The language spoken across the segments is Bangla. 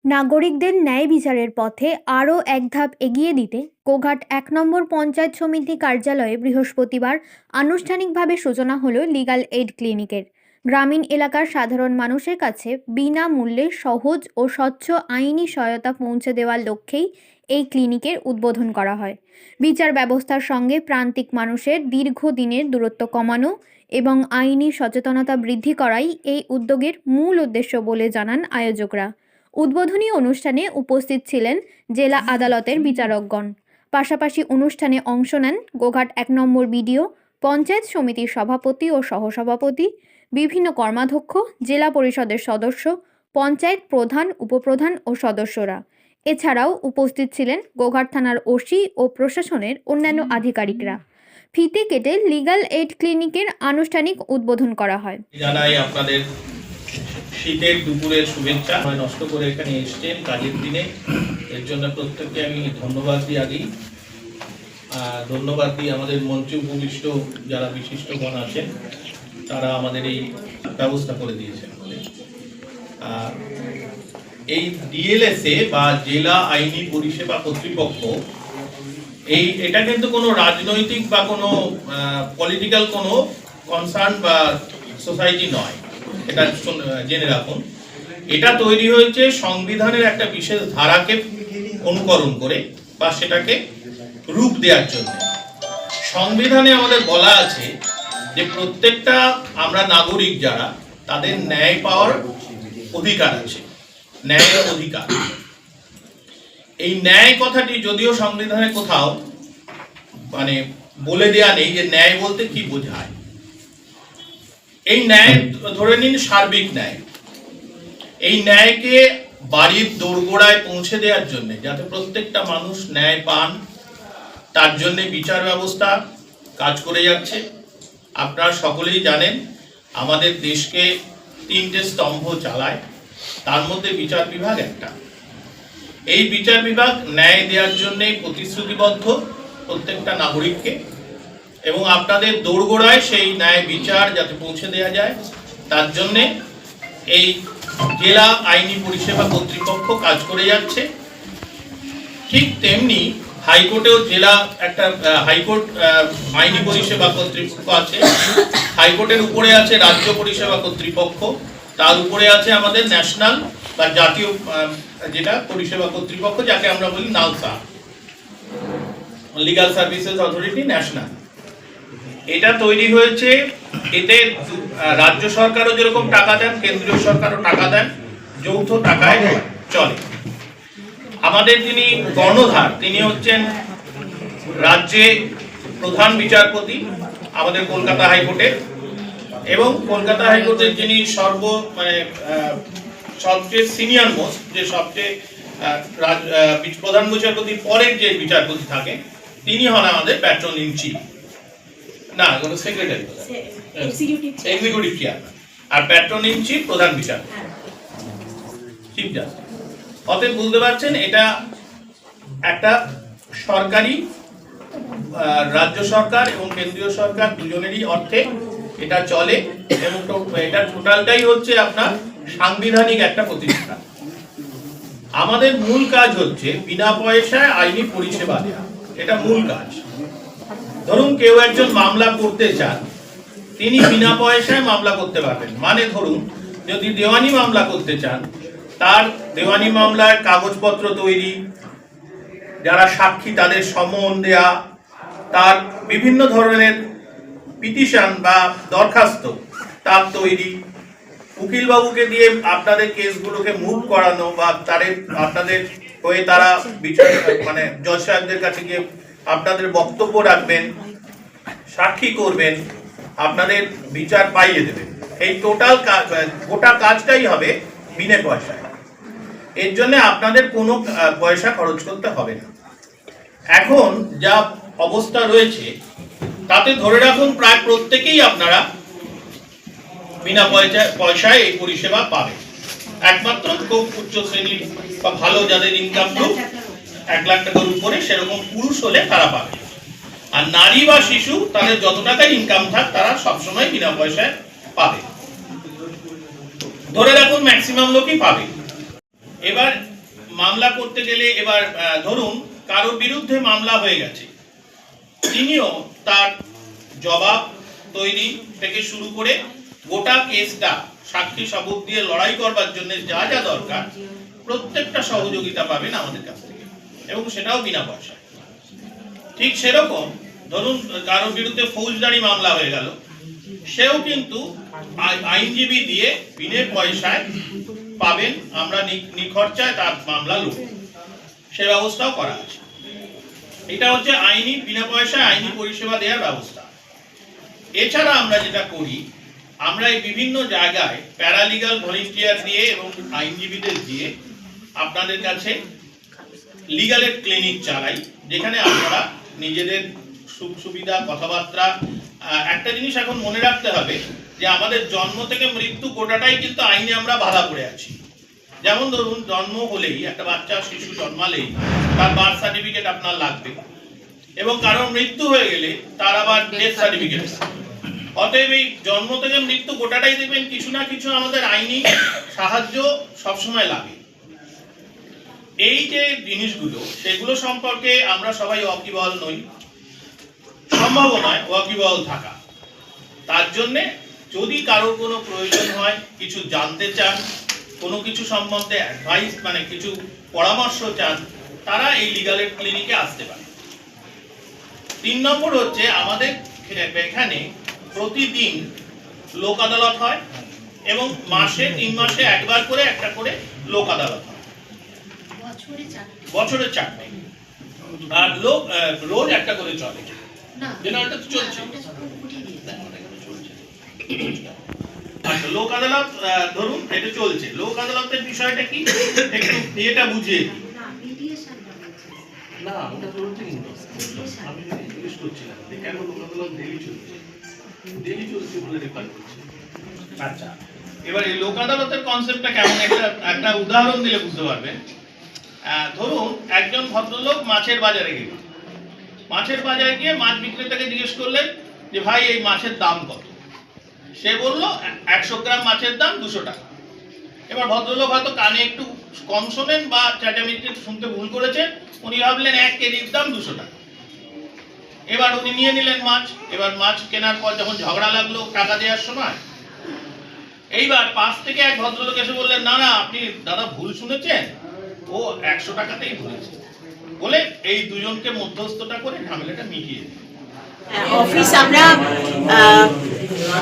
নাগরিকদের ন্যায় বিচারের পথে আরও এক ধাপ এগিয়ে দিতে গোঘাট ১ নম্বর পঞ্চায়েত সমিতি কার্যালয়ে বৃহস্পতিবার আনুষ্ঠানিকভাবে সূচনা হলো লিগ্যাল এইড ক্লিনিকের। গ্রামীণ এলাকার সাধারণ মানুষের কাছে বিনামূল্যে সহজ ও স্বচ্ছ আইনি সহায়তা পৌঁছে দেওয়ার লক্ষ্যেই এই ক্লিনিকের উদ্বোধন করা হয়। বিচার ব্যবস্থার সঙ্গে প্রান্তিক মানুষের দীর্ঘদিনের দূরত্ব কমানো এবং আইনি সচেতনতা বৃদ্ধি করাই এই উদ্যোগের মূল উদ্দেশ্য বলে জানান আয়োজকরা। উদ্বোধনী অনুষ্ঠানে উপস্থিত ছিলেন জেলা আদালতের বিচারকগণ। পাশাপাশি অনুষ্ঠানে অংশ নেন গোঘাট ১ নম্বর বিডিও, পঞ্চায়েত সমিতির সভাপতি ও সহসভাপতি, বিভিন্ন কর্মাধ্যক্ষ, জেলা পরিষদের সদস্য, পঞ্চায়েত প্রধান, উপপ্রধান ও সদস্যরা। এছাড়াও উপস্থিত ছিলেন গোঘাট থানার ওসি ও প্রশাসনের অন্যান্য আধিকারিকরা। ফিতে কেটে লিগ্যাল এইড ক্লিনিকের আনুষ্ঠানিক উদ্বোধন করা হয়। জানাই আপনাদের শীতের দুপুরের শুভেচ্ছা। নষ্ট করে এখানে এসছেন কাজের দিনে, এর জন্য প্রত্যেককে আমি ধন্যবাদ দিই। আগেই ধন্যবাদ দিই আমাদের মঞ্চে উপবিষ্ট যারা বিশিষ্টগণ আছেন, তারা আমাদের এই ব্যবস্থা করে দিয়েছেন। এই ডিএলএসএ বা জেলা আইনি পরিষেবা কর্তৃপক্ষ, এটা কিন্তু কোনো রাজনৈতিক বা কোনো পলিটিক্যাল কোনো কনসার্ন বা সোসাইটি নয়, এটা জেনে রাখুন। এটা তৈরি হয়েছে সংবিধানের একটা বিশেষ ধারাকে অনুকরণ করে বা সেটাকে রূপ দেওয়ার জন্য। সংবিধানে আমাদের বলা আছে যে প্রত্যেকটা আমরা নাগরিক যারা, তাদের ন্যায় পাওয়ার অধিকার আছে, ন্যায়ের অধিকার। এই ন্যায় কথাটি যদিও সংবিধানে কোথাও মানে বলে দেয়া নেই যে ন্যায় বলতে কি বোঝায়। এই ন্যায় ধরে নিন সার্বিক ন্যায়। এই ন্যায়কে বাড়ির দোরগোড়ায় পৌঁছে দেওয়ার জন্য, যাতে প্রত্যেকটা মানুষ ন্যায় পান, তার জন্য বিচার ব্যবস্থা কাজ করে যাচ্ছে। আপনারা সকলেই জানেন আমাদের দেশকে 3টে স্তম্ভ চালায়, তার মধ্যে বিচার বিভাগ একটা। এই বিচার বিভাগ ন্যায় দেওয়ার জন্যই প্রতিশ্রুতিবদ্ধ প্রত্যেকটা নাগরিককে, এবং আপনাদের দোরগোড়ায় সেই ন্যায় বিচার যাতে পৌঁছে দেওয়া যায়, তার জন্যে এই জেলা আইনি পরিষেবা কর্তৃপক্ষ কাজ করে যাচ্ছে। ঠিক তেমনি হাইকোর্টেও জেলা একটা হাইকোর্ট আইনি পরিষেবা কর্তৃপক্ষ আছে, হাইকোর্টের উপরে আছে রাজ্য পরিষেবা কর্তৃপক্ষ, তার উপরে আছে আমাদের ন্যাশনাল বা জাতীয় যেটা পরিষেবা কর্তৃপক্ষ, যাকে আমরা বলি NALSA, legal services authority national. এটা তৈরি হয়েছে, এতে রাজ্য সরকারও যেরকম টাকা দেন, কেন্দ্রীয় সরকারও টাকা দেন, যৌথ টাকায় চলে। আমাদের যিনি কর্ণধার, তিনি হচ্ছেন রাজ্যে প্রধান বিচারপতি আমাদের কলকাতা হাইকোর্টের, এবং কলকাতা হাইকোর্টের যিনি সবচেয়ে সিনিয়র মোস্ট, যে সবচেয়ে প্রধান বিচারপতির পরের যে বিচারপতি থাকে, তিনি হন আমাদের প্যাট্রন ইন চিফ, না কোনো সেক্রেটারি, এক্সিকিউটিভ চেয়ারম্যান, আর প্যাট্রন ইন চিফ প্রধান বিচারপতি, চিফ জাস্টিস। অতএব বুঝতে পারছেন এটা একটা সরকারি, রাজ্য সরকার এবং কেন্দ্রীয় সরকার দুজনেরই অর্থে এটা চলে, এবং এটা টোটালটাই হচ্ছে আপনার সাংবিধানিক একটা প্রতিষ্ঠান। আমাদের মূল কাজ হচ্ছে বিনা পয়সায় আইনি পরিষেবা দেওয়া, এটা মূল কাজ। ধরুন কেউ একজন মামলা করতে চান, তিনি বিনা পয়সায় মামলা করতে পারবেন। মানে ধরুন যদি দেওয়ানি মামলা করতে চান, তার দেওয়ানি মামলার কাগজপত্র তৈরি, যারা সাক্ষী তাদের সমন দেয়া, তার বিভিন্ন ধরনের পিটিশন বা দরখাস্ত তার তৈরি, উকিলবাবুকে দিয়ে আপনাদের কেসগুলোকে মুভ করানো, বা আপনাদের হয়ে তারা মানে জজ সাহেবদের কাছে গিয়ে আপনাদের বক্তব্য রাখবেন, সাক্ষী করবেন, আপনাদের বিচার পাইয়ে দেবেন। এই টোটাল কাজ, গোটা কাজটাই হবে বিনা পয়সায়। এর জন্য আপনাদের কোনো পয়সা খরচ করতে হবে না। এখন যা অবস্থা রয়েছে তাতে ধরে রাখুন প্রায় প্রত্যেকেই আপনারা বিনা পয়সায় এই পরিষেবা পাবেন। একমাত্র খুব উচ্চ শ্রেণীর বা ভালো যাদের ইনকাম গ্রুপ 1 লাখ টাকার উপরে, সেরকম পুরুষ হলে তারা পাবে। আর নারী বা শিশু, তাদের যত টাকা ইনকাম থাক, তারা সবসময় বিনা পয়সায় পাবে। ধরে রাখুন ম্যাক্সিমাম লোকই পাবে। এবার মামলা করতে গেলে এবার ধরুন কারোর বিরুদ্ধে মামলা হয়ে গেছে, তিনিও তার জবাব তৈরি থেকে শুরু করে গোটা কেসটা সাক্ষী সাবুত দিয়ে লড়াই করবার জন্য যা যা দরকার প্রত্যেকটা সহযোগিতা পাবেন আমাদের কাছ থেকে, এবং সেটাও বিনা পয়সায়। ঠিক সেরকম ধরুন কারোর বিরুদ্ধে ফৌজদারি মামলা হয়ে গেল, সেও কিন্তু আইনজীবী দিয়ে বিনা পয়সায় পাবেন, আমরা নিখরচায় তার মামলা লড়ব, সে ব্যবস্থাও করা আছে। এটা হচ্ছে আইনি বিনা পয়সায় আইনি পরিষেবা দেওয়ার ব্যবস্থা। এছাড়া আমরা যেটা করি, আমরা এই বিভিন্ন জায়গায় প্যারালিগাল ভলেন্টিয়ার দিয়ে এবং আইনজীবীদের দিয়ে আপনাদের কাছে লিগাল এড ক্লিনিক চালাই, যেখানে আপনারা নিজেদের সুখ সুবিধা কথাবার্তা। একটা জিনিস এখন মনে রাখতে হবে যে আমাদের জন্ম থেকে মৃত্যু গোটাটাই কিন্তু আইনে আমরা বাধা পড়ে আছি। যেমন ধরুন জন্ম হলেই একটা বাচ্চা শিশু জন্মালেই তার বার্থ সার্টিফিকেট আপনার লাগবে, এবং কারোর মৃত্যু হয়ে গেলে তার আবার ডেথ সার্টিফিকেট। অতএব এই জন্ম থেকে মৃত্যু গোটাটাই দেখবেন কিছু না কিছু আমাদের আইনি সাহায্য সবসময় লাগে। এই যে জিনিসগুলো সেগুলো সম্পর্কে আমরা সবাই ওয়াকিবহাল নই, সম্ভব নয় ওয়াকিবহাল থাকা। তার জন্যে যদি কারোর কোনো প্রয়োজন হয়, কিছু জানতে চান, কোনো কিছু সম্বন্ধে অ্যাডভাইস মানে কিছু পরামর্শ চান, তারা এই লিগাল এড ক্লিনিকে আসতে পারে। 3 নম্বর হচ্ছে আমাদের এখানে প্রতিদিন লোক আদালত হয়, এবং মাসে 3 মাসে একবার করে একটা করে লোক আদালত হয়, বছরে 4টে, আর রোজ একটা করে চলে। জেনারেলটা তো চলছে। আচ্ছা, লোক আদালত ধরুন এটা চলছে। লোক আদালতের বিষয়টা কি একটু এটা বুঝিয়ে দিই। না ওটা চলছে, কিন্তু আমি জিজ্ঞেস করছিলাম যে কেন লোক আদালত ডেলি চলছে বলে রেফার করছে। আচ্ছা, এবার এই লোক আদালতের কনসেপ্টটা কেমন একটা উদাহরণ দিলে বুঝতে পারবেন। ধরুন একজন ভদ্রলোক মাছের বাজারে গেলেন, মাছের বাজারে গিয়ে মাছ বিক্রেতাকে জিজ্ঞেস করলেন যে ভাই এই মাছের দাম কত। সে বলল 100 গ্রাম মাছের দাম 200 টাকা। এবার ভদ্রলোক হয়তো কানে একটু কম শোনেন বা চেঁচামেচি শুনতে ভুল করেছেন, উনি ভাবলেন 1 কেজির দাম 200 টাকা। এবার উনি নিয়ে নিলেন মাছ। এবার মাছ কেনার পর যখন ঝগড়া লাগলো টাকা দেওয়ার সময়, এইবার পাশ থেকে এক ভদ্রলোক এসে বললেন না না আপনি দাদা ভুল শুনেছেন, ও 100 টাকাতেই বলেছে, বলে এই দুজনকে মধ্যস্থতা করে ঝামেলাটা মিটিয়ে দিল। অফিস আমরা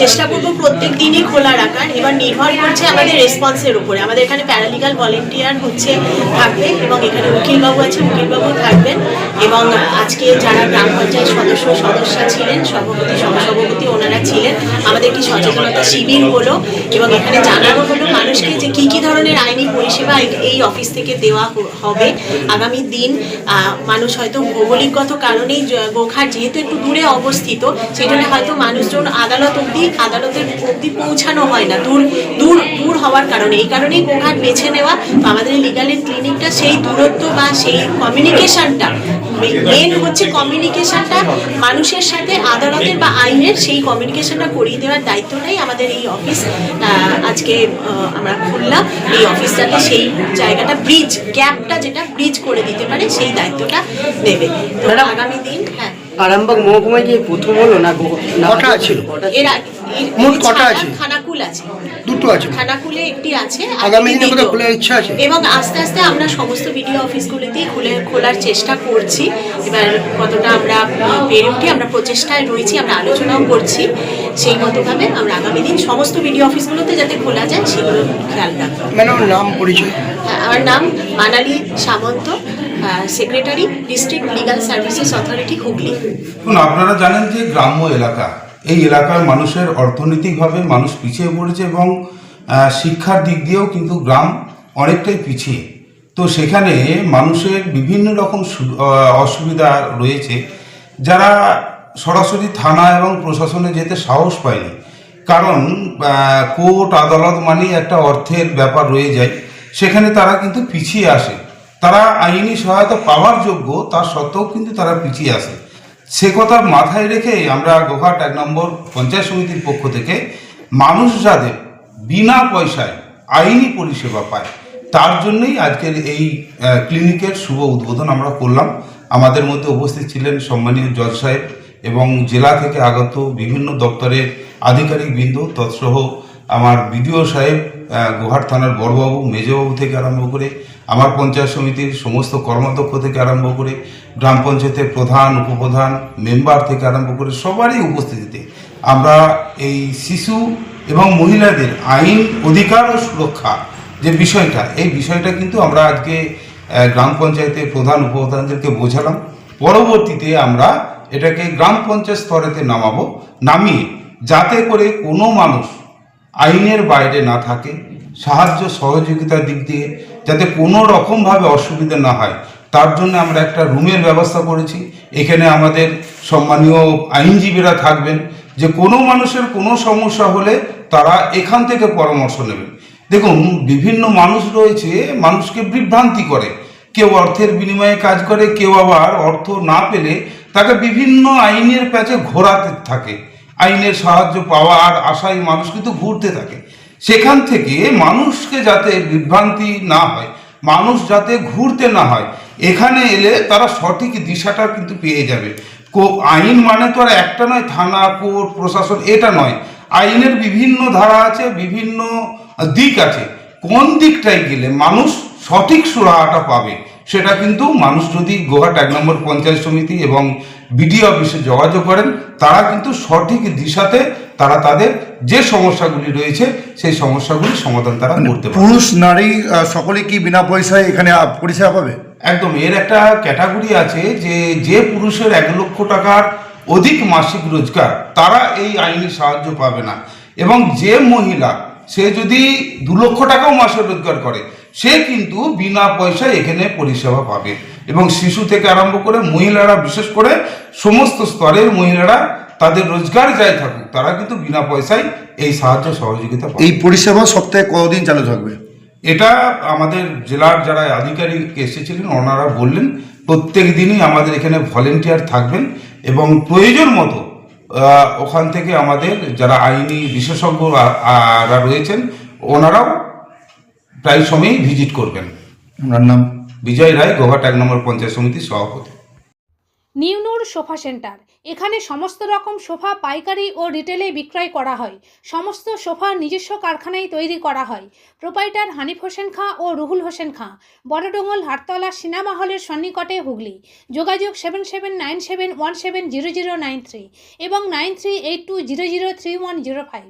চেষ্টা করব প্রত্যেক দিনই খোলা রাখার। এবার নির্ভর করছে আমাদের রেসপন্সের উপরে। আমাদের এখানে প্যারালিগাল ভলেন্টিয়ার থাকবে, এবং এখানে উকিলবাবু আছে, উকিলবাবু থাকবেন, এবং আজকে যারা গ্রাম পঞ্চায়েত সদস্য ছিলেন, সভাপতি সহসভাপতি ওনারা ছিলেন। আমাদের একটি সচেতনতা শিবির হলো, এবং এখানে জানানো হলো মানুষকে যে কী কী ধরনের আইনি পরিষেবা এই অফিস থেকে দেওয়া হবে আগামী দিন। মানুষ হয়তো ভৌগোলিকগত কারণেই গোঘাট যেহেতু একটু দূরে অবস্থিত, সেই জন্য হয়তো মানুষজন আদালতের অবধি পৌঁছানো হয় না, দূর হওয়ার কারণে। এই কারণেই গোঘাট বেছে নেওয়া। আমাদের লিগাল এড ক্লিনিকটা সেই দূরত্ব বা সেই কমিউনিকেশনটা, মেন হচ্ছে কমিউনিকেশনটা মানুষের সাথে আদালতের বা আইনের, সেই কমিউনিকেশনটা করিয়ে দেওয়ার দায়িত্বটাই আমাদের এই অফিস আজকে আমরা খুললাম। এই অফিসটাতে সেই জায়গাটা গ্যাপটা যেটা ব্রিজ করে দিতে পারে সেই দায়িত্বটা নেবে। তো আগামী দিন আরামবাগ মহকুমায় যে প্রথম হলো না, কটা ছিল? মোট কটা আছে? খানাকুল আছে, দুটো আছে। খানাকুলে একটি আছে, আগামী দিনে কোথাও খোলার ইচ্ছা আছে, এবং আস্তে আস্তে আমরা সমস্ত বিডিও অফিসগুলিতেই খোলার চেষ্টা করছি। এবার কতটা আমরা পেরে উঠি, আমরা প্রচেষ্টায় রয়েছি, আমরা আলোচনাও করছি। সেই মতোভাবে আমরা আগামী দিন সমস্ত বিডিও অফিসগুলোতে যাতে খোলা যায় সেগুলো খেয়াল রাখবো। ম্যাডাম নাম পরিচয়? আমার নাম Manali Samanta, secretary, district legal services authority, Hooghly. আপনারা জানেন যে গ্রাম্য এলাকা, এই এলাকার মানুষের অর্থনৈতিকভাবে মানুষ পিছিয়ে পড়েছে, এবং শিক্ষার দিক দিয়েও কিন্তু গ্রাম অনেকটাই পিছিয়ে। তো সেখানে মানুষের বিভিন্ন রকম অসুবিধা রয়েছে, যারা সরাসরি থানা এবং প্রশাসনে যেতে সাহস পায়নি, কারণ কোর্ট আদালত মানেই একটা অর্থের ব্যাপার রয়ে যায়। সেখানে তারা কিন্তু পিছিয়ে আসে, তারা আইনি সহায়তা পাওয়ার যোগ্য, তার সত্ত্বেও কিন্তু তারা পিছিয়ে আসে। সে কথা মাথায় রেখে আমরা গোঘাট 1 নম্বর পঞ্চায়েত সমিতির পক্ষ থেকে মানুষ যাতে বিনা পয়সায় আইনি পরিষেবা পায় তার জন্যই আজকের এই ক্লিনিকের শুভ উদ্বোধন আমরা করলাম। আমাদের মধ্যে উপস্থিত ছিলেন সম্মানীয় জজ সাহেব এবং জেলা থেকে আগত বিভিন্ন দপ্তরের আধিকারিকবৃন্দ, তৎসহ আমার বিডিও সাহেব, গোহাট থানার বড়বাবু, মেজবাবু থেকে আরম্ভ করে আমার পঞ্চায়েত সমিতির সমস্ত কর্মাধ্যক্ষ থেকে আরম্ভ করে গ্রাম পঞ্চায়েতের প্রধান, উপপ্রধান, মেম্বার থেকে আরম্ভ করে সবারই উপস্থিতিতে আমরা এই শিশু এবং মহিলাদের আইন, অধিকার ও সুরক্ষা যে বিষয়টা, এই বিষয়টা কিন্তু আমরা আজকে গ্রাম পঞ্চায়েতের প্রধান, উপপ্রধানদেরকে বোঝালাম। পরবর্তীতে আমরা এটাকে গ্রাম পঞ্চায়েত স্তরেতে নামিয়ে যাতে করে কোনো মানুষ আইনের বাইরে না থাকে, সাহায্য সহযোগিতার দিক দিয়ে যাতে কোনো রকমভাবে অসুবিধা না হয়, তার জন্য আমরা একটা রুমের ব্যবস্থা করেছি। এখানে আমাদের সম্মানীয় আইনজীবীরা থাকবেন, যে কোনো মানুষের কোনো সমস্যা হলে তারা এখান থেকে পরামর্শ নেবেন। দেখুন, বিভিন্ন মানুষ রয়েছে, মানুষকে বিভ্রান্তি করে, কেউ অর্থের বিনিময়ে কাজ করে, কেউ আবার অর্থ না পেলে তাকে বিভিন্ন আইনের প্যাচে ঘোরাতে থাকে। আইনের সাহায্য পাওয়ার আশায় মানুষ কিন্তু ঘুরতে থাকে। সেখান থেকে মানুষকে যাতে বিভ্রান্তি না হয়, মানুষ যাতে ঘুরতে না হয়, এখানে এলে তারা সঠিক দিশাটা কিন্তু পেয়ে যাবে। আইন মানে তো আর একটা নয়, থানা, কোর্ট, প্রশাসন, এটা নয়। আইনের বিভিন্ন ধারা আছে, বিভিন্ন দিক আছে। কোন দিকটায় গেলে মানুষ সঠিক সুরাহাটা পাবে, সেটা কিন্তু মানুষ যদি গোহাট 1 নম্বর পঞ্চায়েত সমিতি এবং বিডিও অফিসে যোগাযোগ করেন, তারা কিন্তু সঠিক দিশাতে তারা তাদের যে সমস্যাগুলি রয়েছে সেই সমস্যাগুলি সমাধান তারা করতে পারে। পুরুষ নারী সকলে কি বিনা পয়সায় এখানে পরিষেবা পাবে? একদম, এর একটা ক্যাটাগরি আছে যে পুরুষের 1 লক্ষ টাকার অধিক মাসিক রোজগার, তারা এই আইনি সাহায্য পাবে না। এবং যে মহিলা সে যদি 2 লক্ষ টাকাও মাসে রোজগার করে, সে কিন্তু বিনা পয়সায় এখানে পরিষেবা পাবে। এবং শিশু থেকে আরম্ভ করে মহিলারা, বিশেষ করে সমস্ত স্তরের মহিলারা, তাদের রোজগার যাই থাকুক, তারা কিন্তু বিনা পয়সায় এই সাহায্য সহযোগিতা পাবে। এই পরিষেবা সপ্তাহে কতদিন চালু থাকবে? এটা আমাদের জেলার যারা আধিকারিক এসেছিলেন ওনারা বললেন প্রত্যেক দিনই আমাদের এখানে ভলেন্টিয়ার থাকবেন এবং প্রয়োজন মতো ওখান থেকে আমাদের যারা আইনি বিশেষজ্ঞরা রয়েছেন ওনারাও প্রায় সময়ই ভিজিট করবেন। আপনার নাম? বিজয় রায়, গোহাট 1 নম্বর পঞ্চায়েত সমিতির সভাপতি। নিউনুর সোফা সেন্টার, এখানে সমস্ত রকম সোফা পাইকারি ও রিটেলে বিক্রয় করা হয়। সমস্ত সোফা নিজস্ব কারখানায় তৈরি করা হয়। প্রোপাইটার হানিফ হোসেন খাঁ ও রুহুল হোসেন খাঁ, বড়ডোঙ্গল, হাটতলা, সিনেমা হলের সন্নিকটে, হুগলি। যোগাযোগ 7797170093 এবং 9382003105।